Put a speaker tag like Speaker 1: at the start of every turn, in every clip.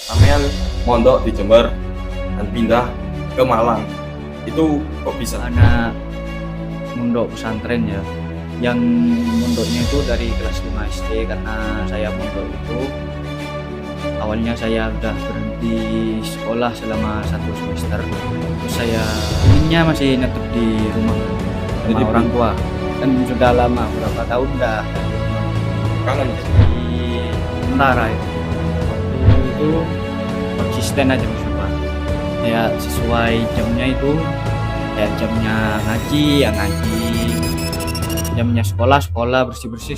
Speaker 1: Sampean mondok di Jember dan pindah ke Malang. Itu kok bisa?
Speaker 2: Anak mondok pesantren ya, yang mondoknya itu dari kelas 5 SD. Karena saya mondok itu awalnya saya udah berhenti sekolah selama 1 semester, terus saya inginnya masih netep di rumah sama
Speaker 1: Jadi
Speaker 2: orang tua, dan sudah lama berapa tahun udah
Speaker 1: kangen.
Speaker 2: di tentara itu. Waktu itu konsisten aja Mas Nova, kayak sesuai jamnya itu, kayak jamnya ngaji ya ngaji, jamnya sekolah sekolah, bersih bersih.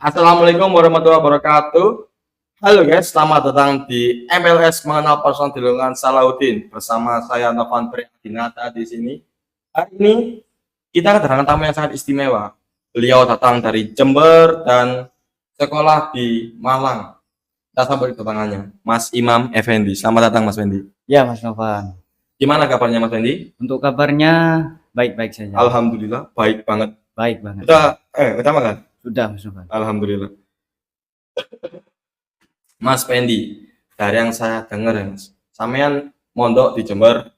Speaker 1: Assalamualaikum warahmatullahi wabarakatuh. Halo guys, selamat datang di MLS Mengenal Personal dengan Salahuddin. Bersama saya Novan Priadinata di sini. Hari ini kita kedatangan tamu yang sangat istimewa. Beliau datang dari Jember dan sekolah di Malang. Kita sambut kedatangannya, Mas Imam Effendi. Selamat datang Mas Effendi.
Speaker 2: Ya Mas Novan,
Speaker 1: Gimana kabarnya Mas Effendi?
Speaker 2: untuk kabarnya baik-baik saja.
Speaker 1: Alhamdulillah, baik banget.
Speaker 2: Baik banget.
Speaker 1: Kita makan?
Speaker 2: Sudah Mas Novan.
Speaker 1: Alhamdulillah. Mas Fendi, dari yang saya dengar ya Mas, sampean mondok di Jember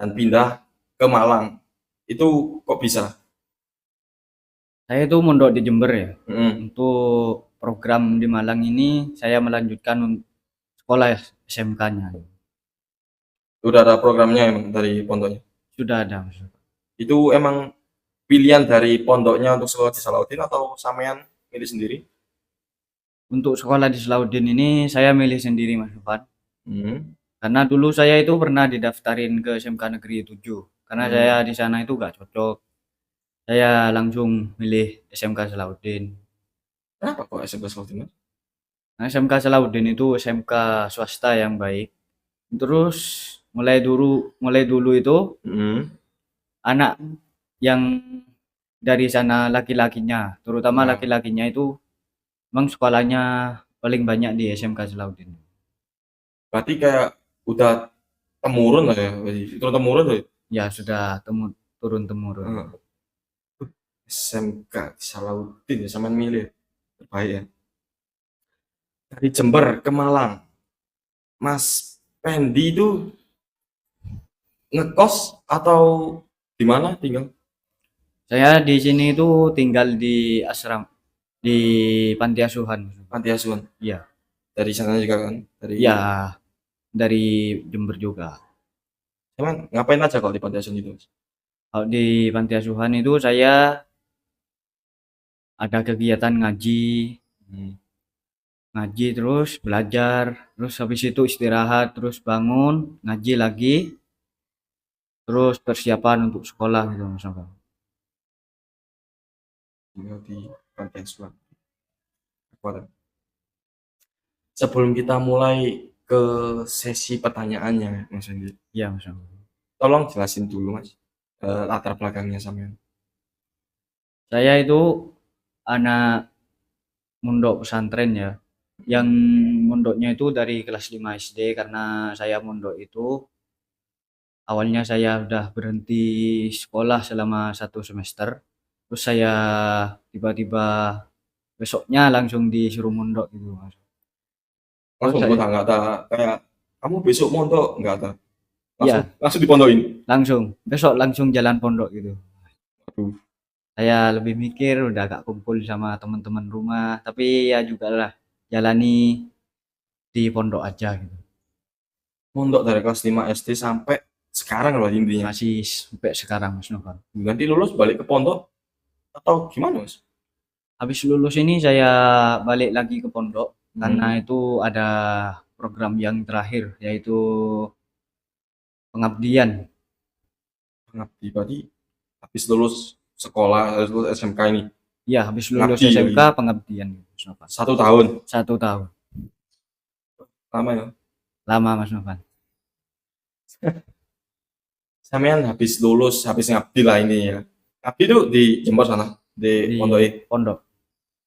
Speaker 1: dan pindah ke Malang. Itu kok bisa?
Speaker 2: Saya itu mondok di Jember ya.
Speaker 1: Mm.
Speaker 2: Untuk program di Malang ini saya melanjutkan sekolah SMK-nya.
Speaker 1: Udah ada programnya emang dari pondoknya.
Speaker 2: Sudah ada Mas Novan.
Speaker 1: Itu emang pilihan dari pondoknya untuk sekolah di Salahuddin atau sampean milih sendiri?
Speaker 2: Untuk sekolah di Salahuddin ini saya milih sendiri Mas Novan.
Speaker 1: Hmm.
Speaker 2: Karena dulu saya itu pernah didaftarin ke SMK Negeri 7. Karena saya di sana itu gak cocok. Saya langsung milih SMK Salahuddin.
Speaker 1: Kenapa kok SMP Salahuddin?
Speaker 2: Nah, SMK Salahuddin itu SMK swasta yang baik. Terus mulai dulu itu
Speaker 1: Hmm.
Speaker 2: anak yang dari sana laki-lakinya, terutama
Speaker 1: Nah,
Speaker 2: laki-lakinya itu memang sekolahnya paling banyak di SMK Salahuddin.
Speaker 1: berarti kayak udah temurun lah ya, turun temurun loh.
Speaker 2: Ya sudah turun temurun.
Speaker 1: Hmm. SMK di Salahuddin ya, sampean milih terbaik ya. Dari Jember ke Malang, Mas Pendi itu ngekos atau di mana tinggal?
Speaker 2: Saya di sini itu tinggal di asrama, di panti asuhan.
Speaker 1: Panti asuhan.
Speaker 2: Iya.
Speaker 1: Dari sana juga kan? Dari
Speaker 2: Ya, dari Jember juga.
Speaker 1: Emang ngapain aja kalau di panti asuhan itu? Mas?
Speaker 2: Kalau di panti asuhan itu saya ada kegiatan ngaji,
Speaker 1: Hmm.
Speaker 2: ngaji terus belajar, terus habis itu istirahat, terus bangun, ngaji lagi, terus persiapan untuk sekolah gitu Mas Novel.
Speaker 1: Tinggal di panti asuhan. Akuat. Sebelum kita mulai ke sesi pertanyaannya, Mas Andi,
Speaker 2: Iya Mas Novel.
Speaker 1: tolong jelasin dulu Mas latar belakangnya sampean.
Speaker 2: Saya itu anak mondok pesantren ya. Yang mondoknya itu dari kelas 5 SD. Karena saya mondok itu awalnya saya udah berhenti sekolah selama 1 semester. Terus saya tiba-tiba besoknya langsung disuruh mondok gitu Mas. Terus
Speaker 1: Langsung
Speaker 2: saya
Speaker 1: nggak ada kayak kamu besok mondok nggak ada. Langsung
Speaker 2: ya
Speaker 1: langsung dipondokin.
Speaker 2: besok langsung jalan pondok gitu.
Speaker 1: Aduh,
Speaker 2: Saya lebih mikir udah gak kumpul sama teman-teman rumah, tapi ya juga lah jalani di pondok aja gitu.
Speaker 1: mondok dari kelas 5 SD sampai sekarang loh intinya.
Speaker 2: Masih sampai sekarang Mas Novan.
Speaker 1: Nanti lulus balik ke pondok atau gimana Mas?
Speaker 2: Habis lulus ini saya balik lagi ke pondok karena
Speaker 1: Hmm.
Speaker 2: itu ada program yang terakhir, yaitu pengabdian.
Speaker 1: Ngabdi berarti habis lulus sekolah, habis lulus SMK ini
Speaker 2: Ya, habis lulus
Speaker 1: ngabdi
Speaker 2: SMK
Speaker 1: lagi
Speaker 2: pengabdian gitu, Mas Novan.
Speaker 1: 1 tahun.
Speaker 2: 1 tahun.
Speaker 1: Lama ya.
Speaker 2: Lama Mas Novan.
Speaker 1: Sampean habis lulus, habis ngabdi lah ini ya. Ngabdi itu di Jember sana, di
Speaker 2: Di
Speaker 1: pondok
Speaker 2: pondok.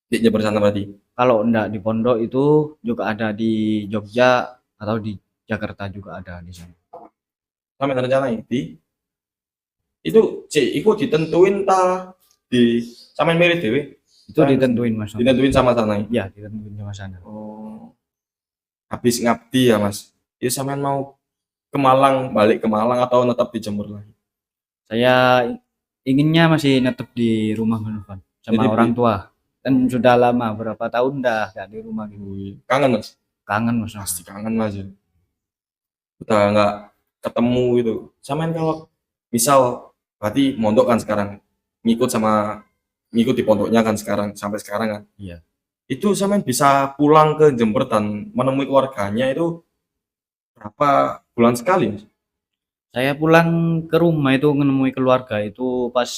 Speaker 1: di Jember sana berarti.
Speaker 2: Kalau enggak di pondok itu juga ada di Jogja atau di Jakarta juga ada di sana.
Speaker 1: Sampean rencana di Itu iku ditentuin ta di sampean milih dhewe?
Speaker 2: Itu ditentuin Mas Nofan.
Speaker 1: Ditentuin sama sana.
Speaker 2: Ya, ditentuin sama sana.
Speaker 1: Oh, habis ngabdi ya Mas. Itu sampean mau ke Malang, balik ke Malang atau tetap di Jember lagi?
Speaker 2: Saya inginnya masih netep di rumah Mas Nofan sama
Speaker 1: Jadi
Speaker 2: orang tua. Kan sudah lama, berapa tahun dah gak di rumah gitu.
Speaker 1: Wih, kangen Mas?
Speaker 2: Kangen Mas Nofan.
Speaker 1: Pasti kangen Mas ya. Udah nggak ketemu gitu. Sampean kalau misal berarti mondok kan sekarang, ngikut di pondoknya kan sekarang sampai sekarang kan.
Speaker 2: Iya.
Speaker 1: Itu sampean bisa pulang ke Jember dan menemui keluarganya itu berapa bulan sekali Mas?
Speaker 2: Saya pulang ke rumah itu menemui keluarga itu pas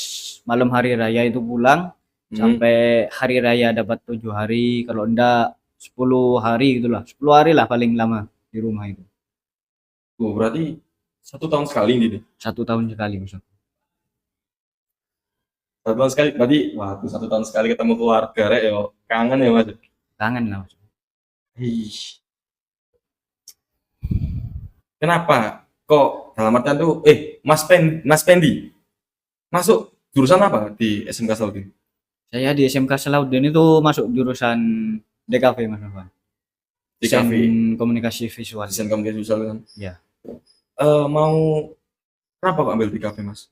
Speaker 2: malam hari raya itu pulang sampai hari raya dapat 7 hari, kalau enggak 10 hari gitulah. 10 hari lah paling lama di rumah itu.
Speaker 1: Oh, berarti 1 tahun sekali ini.
Speaker 2: 1 tahun sekali Mas.
Speaker 1: 1 tahun sekali berarti waduh 1 tahun sekali ketemu keluarga rek yo. Kangen ya Mas.
Speaker 2: Kangen lah Mas.
Speaker 1: Ih. Kenapa? Kok dalam artian tuh Mas Pendi masuk jurusan apa di SMK Salahuddin?
Speaker 2: Saya di SMK Salahuddin itu masuk jurusan DKV Mas Nofan. Desain
Speaker 1: DKV,
Speaker 2: komunikasi visual.
Speaker 1: desain komunikasi visual kan.
Speaker 2: Ya.
Speaker 1: Mau kenapa kok ambil DKV Mas?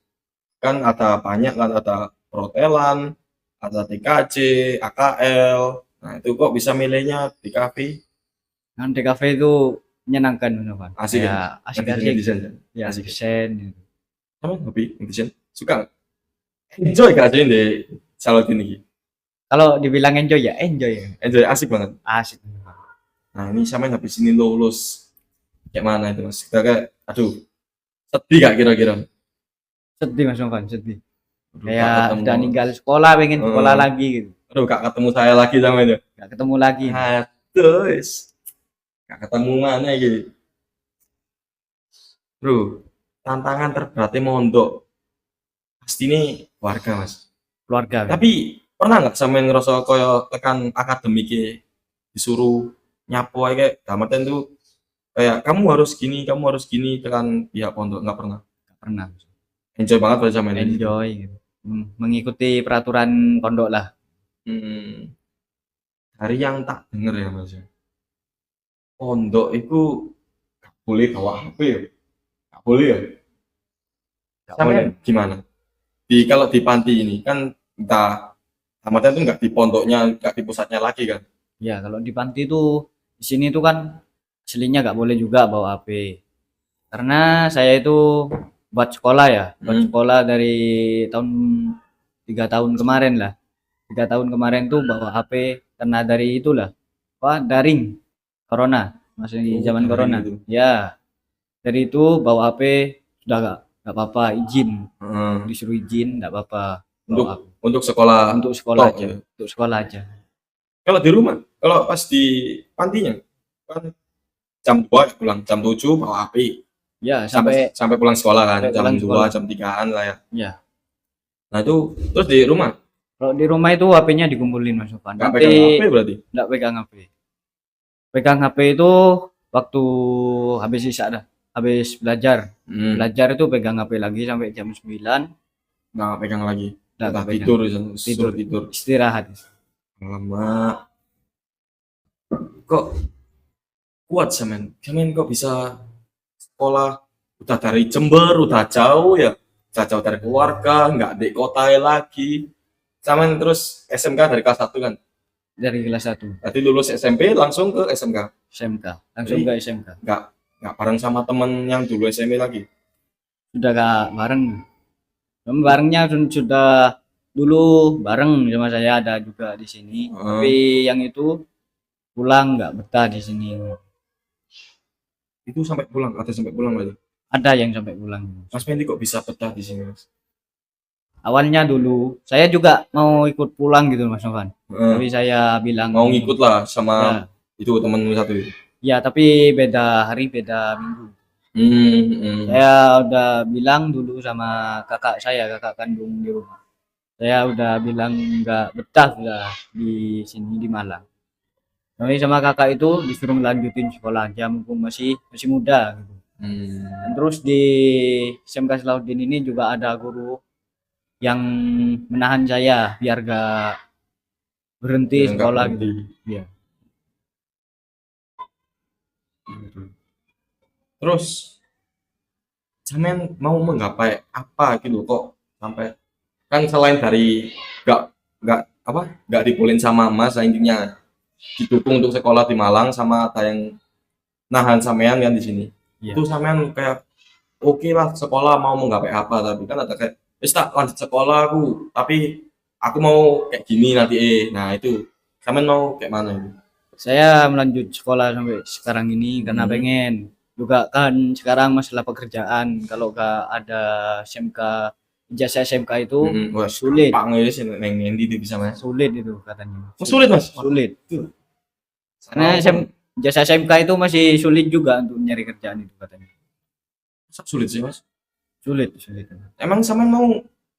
Speaker 1: Kan ada banyak kan, ada perhotelan, ada TKJ, AKL. Nah, itu kok bisa milihnya DKV?
Speaker 2: Kan DKV itu menyenangkan Mas Nofan.
Speaker 1: Asik
Speaker 2: Ya,
Speaker 1: kan?
Speaker 2: asik-asik.
Speaker 1: Desain.
Speaker 2: Ya,
Speaker 1: Asik.
Speaker 2: desain gitu.
Speaker 1: Sama hobi desain? Suka nggak? Enjoy gak sih di Salahuddin ini?
Speaker 2: Kalau dibilang enjoy ya, enjoy ya.
Speaker 1: Enjoy, asik banget.
Speaker 2: Asik.
Speaker 1: Nah, ini sama habis ini lulus. Kayak mana itu Mas? Kita kayak, aduh, sedih gak kira-kira?
Speaker 2: Sedih Mas Nofan, sedih.
Speaker 1: Aduh, gak
Speaker 2: Kayak
Speaker 1: ketemu.
Speaker 2: udah ninggal sekolah, pengen sekolah lagi gitu.
Speaker 1: Aduh, gak ketemu saya lagi sama itu.
Speaker 2: Gak ketemu lagi.
Speaker 1: Aduh, gak ketemu mana gitu. Bro, tantangan terberatnya mondok. Pasti ini warga Mas.
Speaker 2: Keluarga.
Speaker 1: Tapi pernah nggak sampean ngerasa koyo tekan akademik disuruh nyapu aja kayak dalam tuh kayak kamu harus gini tekan pihak pondok nggak pernah.
Speaker 2: Gak pernah.
Speaker 1: Enjoy banget pada zaman ini.
Speaker 2: Enjoy gitu. Mengikuti peraturan pondok lah.
Speaker 1: Dari yang tak denger ya Mas. Pondok itu gak boleh bawa HP ya. Gak boleh ya.
Speaker 2: Gak
Speaker 1: Sampean
Speaker 2: boleh.
Speaker 1: gimana? Kalau di panti ini kan entah tamatnya itu nggak di pondoknya, nggak di pusatnya lagi kan?
Speaker 2: Ya, kalau di panti itu di sini tuh kan aslinya gak boleh juga bawa HP. Karena saya itu buat sekolah ya, buat sekolah dari tahun 3 tahun kemarin lah. 3 tahun kemarin tuh bawa HP karena dari itulah, daring corona, masih di zaman
Speaker 1: daring
Speaker 2: corona.
Speaker 1: itu.
Speaker 2: Ya, dari itu bawa HP sudah gak apa-apa, izin, disuruh izin gak apa-apa.
Speaker 1: Untuk sekolah
Speaker 2: Untuk sekolah
Speaker 1: tok,
Speaker 2: aja,
Speaker 1: ya.
Speaker 2: untuk sekolah aja.
Speaker 1: Kalau di rumah, kalau pas di pantinya kan jam 2 pulang, jam 7 bawa HP.
Speaker 2: Ya,
Speaker 1: Sampai pulang sekolah kan,
Speaker 2: sampai
Speaker 1: jam
Speaker 2: pulang
Speaker 1: 2,
Speaker 2: sekolah.
Speaker 1: jam 3-an lah ya.
Speaker 2: Ya.
Speaker 1: Nah itu terus di rumah
Speaker 2: Kalau di rumah itu HP-nya dikumpulin Mas Sofan.
Speaker 1: nggak pegang HP berarti?
Speaker 2: Nggak pegang HP. Pegang HP itu waktu habis isya dah. Habis belajar. Belajar itu pegang HP lagi sampai jam 9.
Speaker 1: Nggak pegang lagi.
Speaker 2: Nggak
Speaker 1: Entah
Speaker 2: pegang.
Speaker 1: tidur.
Speaker 2: Istirahat.
Speaker 1: Lama. Kok kuat Semen kok bisa sekolah udah dari Jember, udah jauh ya, udah jauh dari keluarga, nggak di kota lagi. Semen terus SMK dari kelas 1 kan?
Speaker 2: Dari kelas 1.
Speaker 1: Berarti lulus SMP langsung ke SMK?
Speaker 2: SMK. Langsung ke SMK.
Speaker 1: Nggak bareng sama temen yang dulu SMP lagi?
Speaker 2: Sudah gak bareng. Barengnya sudah dulu bareng sama saya ada juga di sini. Tapi yang itu pulang nggak betah di sini.
Speaker 1: Itu sampai pulang, ada sampai pulang berarti?
Speaker 2: Ada yang sampai pulang.
Speaker 1: Mas Pendi kok bisa betah di sini Mas?
Speaker 2: Awalnya dulu saya juga mau ikut pulang gitu Mas Novan. Tapi saya bilang
Speaker 1: mau ngikut lah sama itu temen satu itu.
Speaker 2: Ya, tapi beda hari, beda minggu. Saya udah bilang dulu sama kakak kandung di rumah. Saya udah bilang nggak betah lah di sini di Malang. Tapi sama kakak itu disuruh lanjutin sekolah aja, mumpung masih muda gitu.
Speaker 1: Hmm.
Speaker 2: Terus di SMK Salahuddin ini juga ada guru yang menahan saya biar gak berhenti
Speaker 1: Biar nggak
Speaker 2: sekolah gitu.
Speaker 1: berhenti.
Speaker 2: Iya.
Speaker 1: Terus sampean mau menggapai apa gitu kok sampai kan selain dari nggak nggak apa nggak dibolehin sama mas lah intinya didukung untuk sekolah di Malang sama ada yang nahan sampean kan di sini
Speaker 2: Iya.
Speaker 1: itu sampean kayak oke lah sekolah mau menggapai apa tapi kan ada kayak wis tak lanjut sekolah aku tapi aku mau kayak gini nanti nah itu sampean mau kayak mana itu.
Speaker 2: Saya melanjut sekolah sampai sekarang ini karena
Speaker 1: Hmm.
Speaker 2: pengen juga kan sekarang masalah pekerjaan kalau gak ada SMK ijazah SMK itu
Speaker 1: Wah,
Speaker 2: sulit
Speaker 1: gampang ya sih neng Nendi itu bisa mas.
Speaker 2: sulit itu katanya
Speaker 1: Oh, sulit mas.
Speaker 2: sulit
Speaker 1: Tuh,
Speaker 2: karena
Speaker 1: salah apa?
Speaker 2: ijazah SMK itu masih sulit juga untuk nyari kerjaan itu katanya
Speaker 1: Masa sulit sih mas.
Speaker 2: sulit
Speaker 1: Emang sampean mau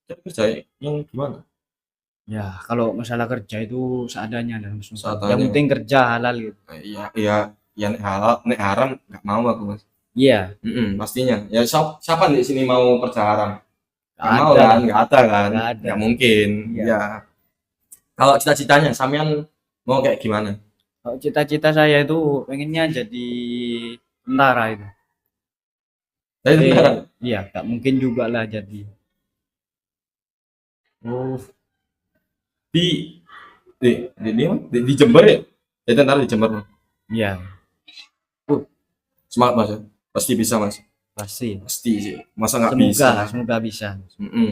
Speaker 1: cari kerja yang gimana?
Speaker 2: ya kalau masalah kerja itu seadanya dan yang
Speaker 1: Seadanya.
Speaker 2: penting kerja halal gitu
Speaker 1: Iya, iya, ya nek halal, nek haram nggak mau aku mas.
Speaker 2: iya
Speaker 1: Pastinya. Ya siapa di sini mau kerja haram?
Speaker 2: gak
Speaker 1: Nggak mau
Speaker 2: ada
Speaker 1: kan?
Speaker 2: lah
Speaker 1: Nggak ada kan?
Speaker 2: gak ada
Speaker 1: Nggak mungkin.
Speaker 2: iya
Speaker 1: Ya. Kalau cita-citanya, sampean mau kayak gimana?
Speaker 2: kalau cita-cita saya itu pengennya jadi tentara itu
Speaker 1: Saya
Speaker 2: tapi
Speaker 1: tentara.
Speaker 2: iya gak mungkin juga lah jadi
Speaker 1: Oh, di di Jember ya? Jadi tentara di Jember. Mas.
Speaker 2: iya
Speaker 1: Uh, semangat mas ya. Pasti bisa mas.
Speaker 2: pasti
Speaker 1: Pasti sih. Masa nggak
Speaker 2: semoga
Speaker 1: bisa?
Speaker 2: semoga bisa
Speaker 1: Mm-mm.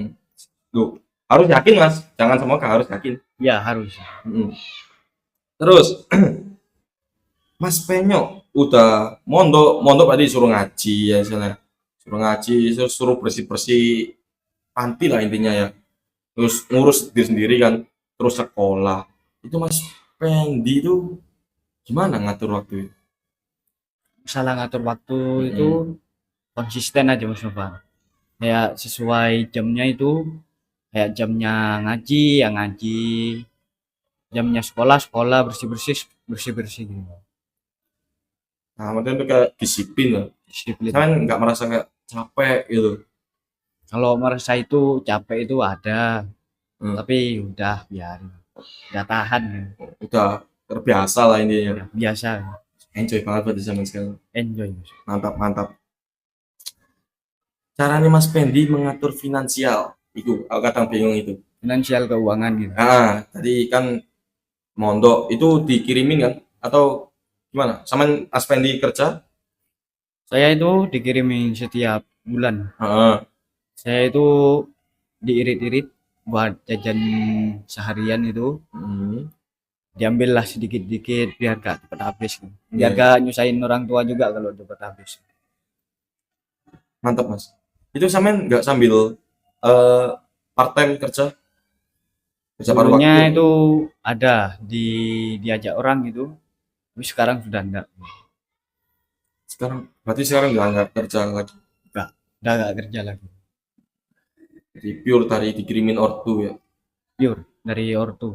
Speaker 1: Tuh, harus yakin mas. Jangan semoga harus yakin.
Speaker 2: ya harus
Speaker 1: Mm-mm. Terus Mas Penyo udah mondok mondok tadi suruh ngaji ya sana suruh ngaji terus suruh bersih bersih panti lah intinya ya terus ngurus diri sendiri kan terus sekolah itu Mas Pendi itu gimana ngatur waktu itu?
Speaker 2: salah ngatur waktu itu
Speaker 1: Mm-mm.
Speaker 2: konsisten aja Mas Nova kayak sesuai jamnya itu kayak jamnya ngaji ya ngaji jamnya sekolah sekolah bersih bersih bersih bersih gitu
Speaker 1: Nah, maksudnya itu kayak disiplin lah.
Speaker 2: disiplin
Speaker 1: Saya nggak merasa kayak capek gitu.
Speaker 2: kalau merasa itu capek itu ada
Speaker 1: Hmm,
Speaker 2: tapi udah biarin udah tahan gitu.
Speaker 1: udah terbiasa lah intinya.
Speaker 2: Udah biasa
Speaker 1: Enjoy banget pada zaman sekarang.
Speaker 2: enjoy Mas.
Speaker 1: Mantap, mantap. Caranya Mas Pendi mengatur finansial. Itu, aku kadang bingung itu.
Speaker 2: finansial keuangan gitu
Speaker 1: Tadi kan mondok itu dikirimin kan? Atau gimana? Sama Aspendi kerja?
Speaker 2: saya itu dikirimin setiap bulan
Speaker 1: Heeh.
Speaker 2: saya itu diirit-irit buat jajan seharian itu
Speaker 1: Hmm.
Speaker 2: diambillah sedikit-sedikit biar gak cepet habis gitu.
Speaker 1: Iya,
Speaker 2: Biar
Speaker 1: iya.
Speaker 2: gak nyusahin orang tua juga kalau cepet habis.
Speaker 1: Mantap, Mas. Itu sampean nggak sambil eh part time kerja? Kerja paruh
Speaker 2: Dulunya
Speaker 1: waktu?
Speaker 2: itu ada diajak orang gitu, tapi sekarang sudah enggak.
Speaker 1: Sekarang, berarti sekarang nggak kerja lagi.
Speaker 2: Enggak, udah enggak kerja lagi.
Speaker 1: Jadi pure tadi dikirimin ortu ya.
Speaker 2: Pure dari ortu.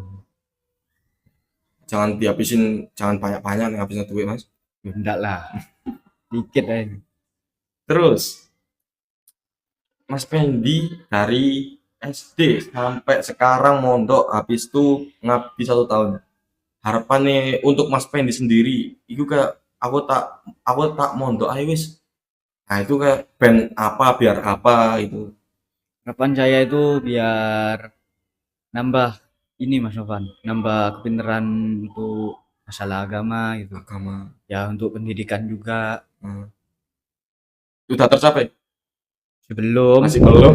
Speaker 1: Jangan dihabisin, jangan banyak-banyak nih habisin duit, Mas.
Speaker 2: Ya, enggak lah, dikit aja.
Speaker 1: Terus, Mas Pendi dari SD sampai sekarang mondok habis itu ngabdi 1 tahun. Harapannya untuk Mas Pendi sendiri itu kayak aku tak mondok aja wis. Nah, itu kayak band apa biar apa itu
Speaker 2: Kapan saya itu biar nambah ini Mas Novan, nambah kepintaran untuk masalah agama gitu.
Speaker 1: agama.
Speaker 2: Ya untuk pendidikan juga.
Speaker 1: Hmm. Sudah tercapai?
Speaker 2: Sebelum
Speaker 1: Masih belum.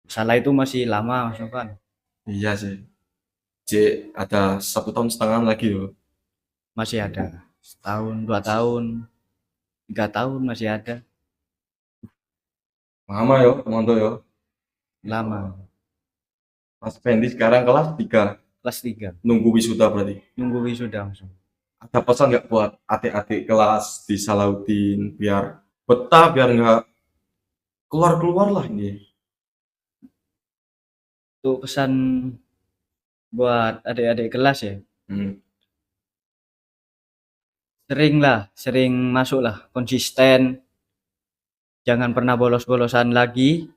Speaker 2: masalah itu masih lama Mas Novan.
Speaker 1: Iya sih. C ada 1,5 tahun lagi loh.
Speaker 2: Masih ada setahun, 2 tahun, 3 tahun masih ada.
Speaker 1: Lama yo, mondok yo.
Speaker 2: Lama.
Speaker 1: Mas Pendi sekarang kelas 3
Speaker 2: Kelas 3
Speaker 1: nunggu wisuda berarti.
Speaker 2: nunggu wisuda langsung.
Speaker 1: Ada pesan nggak buat adik-adik kelas di Salahuddin biar betah biar nggak keluar-keluar lah ini.
Speaker 2: Untuk pesan buat adik-adik kelas ya,
Speaker 1: Hmm.
Speaker 2: sering masuk lah, konsisten, jangan pernah bolos-bolosan lagi,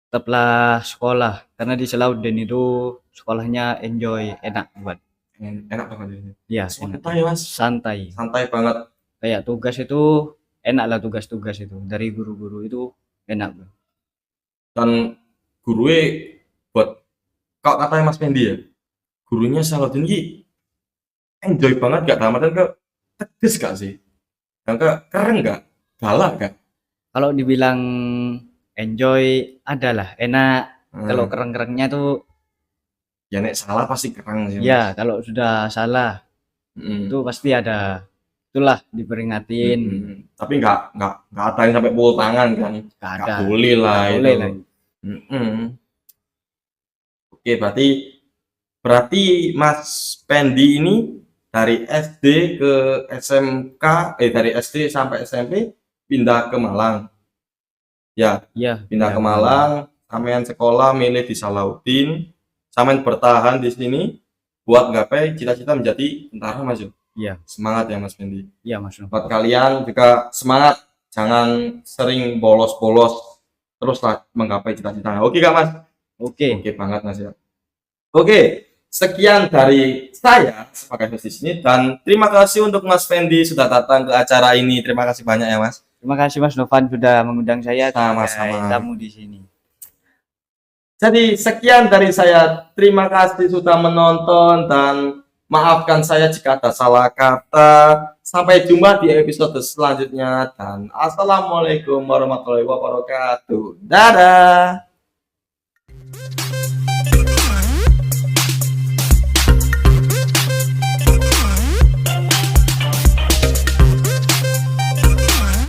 Speaker 2: tetaplah sekolah. Karena di Salahuddin itu sekolahnya enjoy, enak buat.
Speaker 1: Enak banget ini.
Speaker 2: Iya, enak.
Speaker 1: Santai Mas,
Speaker 2: Santai.
Speaker 1: santai banget.
Speaker 2: Kayak tugas itu enak lah, tugas-tugas itu dari guru-guru itu enak, Bro.
Speaker 1: Dan gurunya buat kalau katanya Mas Fendi ya, gurunya Salahuddin ki enjoy banget gak dalam artian ke tegas gak sih? Yang ke keren gak? Galak gak?
Speaker 2: Kalau dibilang enjoy adalah enak. Kalau
Speaker 1: Hmm.
Speaker 2: kereng-kerengnya tuh
Speaker 1: Ya nek salah pasti keren sih
Speaker 2: ya
Speaker 1: Mas.
Speaker 2: kalau sudah salah itu
Speaker 1: Mm.
Speaker 2: pasti ada itulah diperingatin.
Speaker 1: Tapi nggak ada yang sampai pukul tangan kan?
Speaker 2: Gak
Speaker 1: Nggak
Speaker 2: ada.
Speaker 1: boleh lah
Speaker 2: Gak
Speaker 1: itu.
Speaker 2: boleh lah.
Speaker 1: Mm-mm. Oke, berarti Mas Pendi ini dari SD ke SMK, dari SD sampai SMP pindah ke Malang. Ya,
Speaker 2: Iya,
Speaker 1: pindah ke Malang, sampean sekolah milih di Salahuddin, sampean bertahan di sini buat gapai cita-cita menjadi tentara Mas.
Speaker 2: Iya,
Speaker 1: Semangat ya Mas Pendi.
Speaker 2: iya Mas.
Speaker 1: Buat kalian juga semangat, jangan sering bolos-bolos, teruslah menggapai cita-cita. Oke Kak Mas?
Speaker 2: Oke.
Speaker 1: Oke banget Mas ya. Oke, sekian dari saya sebagai host di sini dan terima kasih untuk Mas Fendi sudah datang ke acara ini. Terima kasih banyak ya Mas.
Speaker 2: Terima kasih Mas Novan sudah mengundang saya
Speaker 1: Sama-sama.
Speaker 2: sebagai tamu di sini.
Speaker 1: Jadi sekian dari saya. Terima kasih sudah menonton dan maafkan saya jika ada salah kata. Sampai jumpa di episode selanjutnya dan assalamualaikum warahmatullahi wabarakatuh. Dadah.